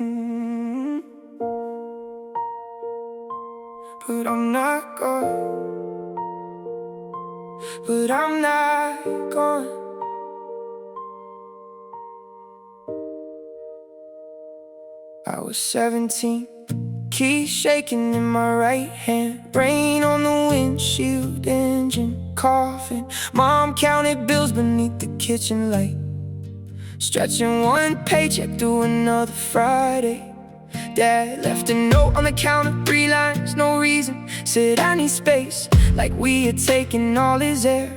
Mm. But I'm not gone. But I'm not gone. I was 17, keys shaking in my right hand, rain on the windshield, engine coughing. Mom counted bills beneath the kitchen light, stretching one paycheck to another Friday. Dad left a note on the counter, 3 lines, no reason. Said I need space, like we had taken all his air.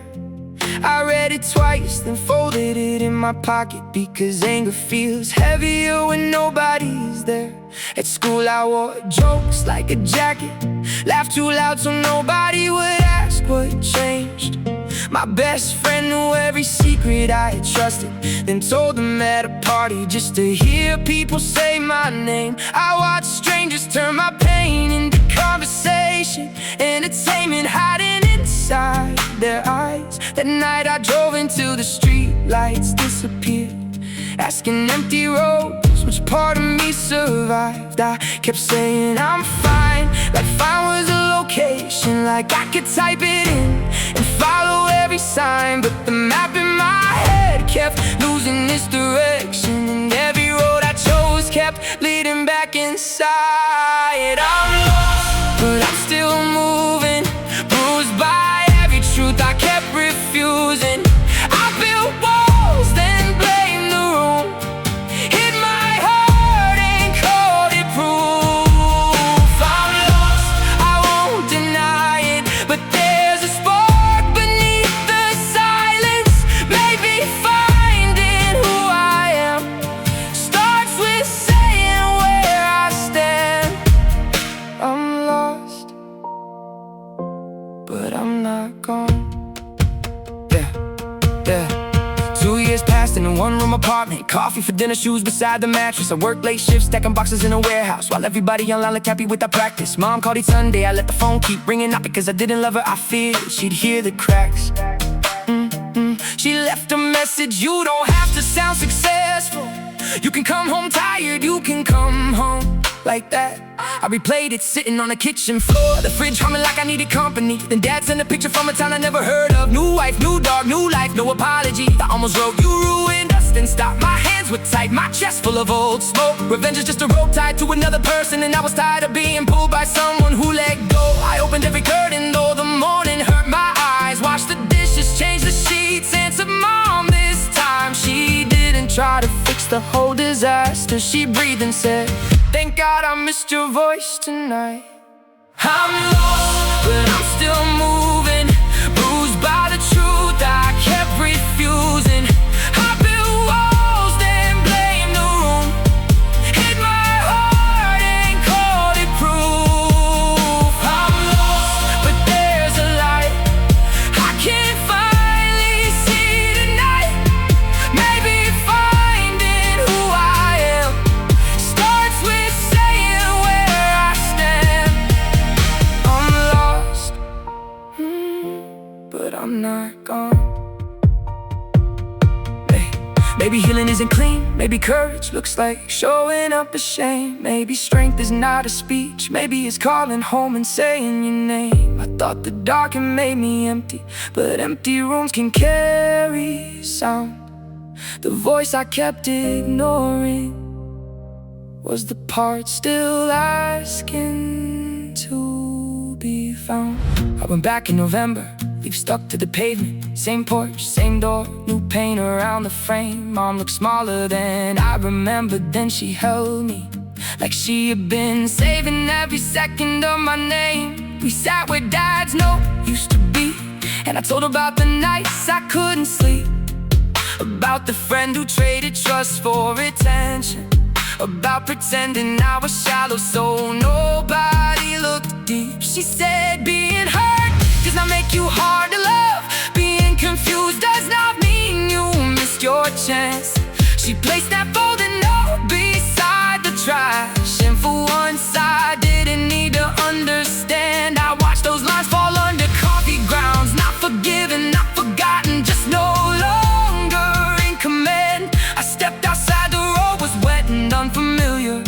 I read it twice, then folded it in my pocket, because anger feels heavier when nobody's there. At school I wore jokes like a jacket, laughed too loud so nobody would ask what changed. My best friend knew every secret I had trusted, then told them at a party just to hear people say my name. I watched strangers turn my pain into conversation, entertainment hiding inside their eyes. That night I drove until the street lights disappeared, asking empty roads which part of me survived. I kept saying I'm fine, like fine was a location, like I could type it in and follow every sign. But the map in my head kept losing its direction, and every road I chose kept leading back inside. I'm lost, but I'm still moving, bruised by every truth I kept refusing. I built walls, then blamed the room, hid my heart and called it proof. I'm lost, I won't deny it, but there's a spark beneath the silence. Maybe finding who I am starts with saying where I stand. I'm lost, but I'm not gone. Yeah. 2 years passed in a one-room apartment, coffee for dinner, shoes beside the mattress. I worked late shifts, stacking boxes in a warehouse, while everybody online looked happy with our practice. Mom called each Sunday, I let the phone keep ringing, not because I didn't love her, I feared she'd hear the cracks. She left a message: you don't have to sound successful, you can come home tired, you can come home like that. I replayed it sitting on the kitchen floor, the fridge humming like I needed company. Then Dad sent a picture from a town I never heard of. New wife, new dog, new life, no apology. I almost wrote, you ruined us, then stopped. My hands were tight, my chest full of old smoke. Revenge is just a rope tied to another person, and I was tired of being pulled by someone who let go. I opened every curtain, though the morning hurt my eyes. Washed the dishes, changed the sheets, answered Mom this time. She didn't try to fix the whole disaster. She breathed and said, thank God I missed your voice tonight. I'm lost, but I'm still moving, bruised by the truth I kept refusing. I built walls, then blamed the room, hid my heart and called it proof. I'm lost, but there's a light I can finally see tonight. Maybe finding who I am starts with saying where I stand. I'm lost, but I'm not gone. Maybe healing isn't clean, maybe courage looks like showing up ashamed. Maybe strength is not a speech, maybe it's calling home and saying your name. I thought the dark had made me empty, but empty rooms can carry sound. The voice I kept ignoring was the part still asking to be found. I went back in November, leaves stuck to the pavement. Same porch, same door, new paint around the frame. Mom looked smaller than I remembered, then she held me like she had been saving every second of my name. We sat where Dad's note used to be, and I told her about the nights I couldn't sleep, about the friend who traded trust for attention, about pretending I was shallow so nobody looked deep. She said being hurt does not make you hard to love, being confused does not mean you missed your chance. She placed that folded note beside the trash, and for once I didn't need to understand. I watched those lines fall under coffee grounds, not forgiven, not forgotten, just no longer in command. I stepped outside, the road was wet and unfamiliar.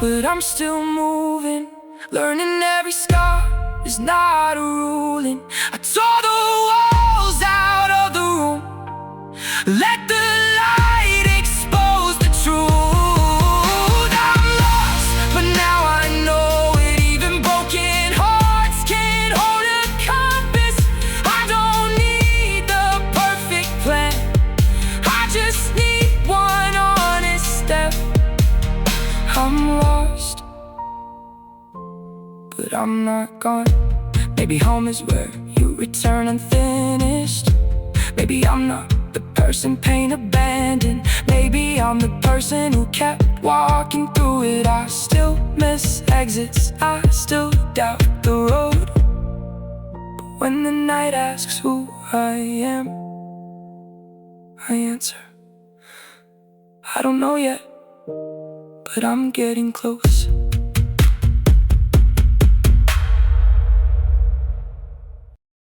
but I'm still moving. Learning every scar is not a ruling. I tore the walls out of the room. Let the light expose the truth. I'm lost, but now I know it. Even broken hearts can't hold a compass. I don't need the perfect plan. I just need one honest step. I'm lost, but I'm not gone. Maybe home is where you return unfinished. Maybe I'm not the person pain abandoned. Maybe I'm the person who kept walking through it. I still miss exits, I still doubt the road. But when the night asks who I am, I answer, I don't know yet, but I'm getting close.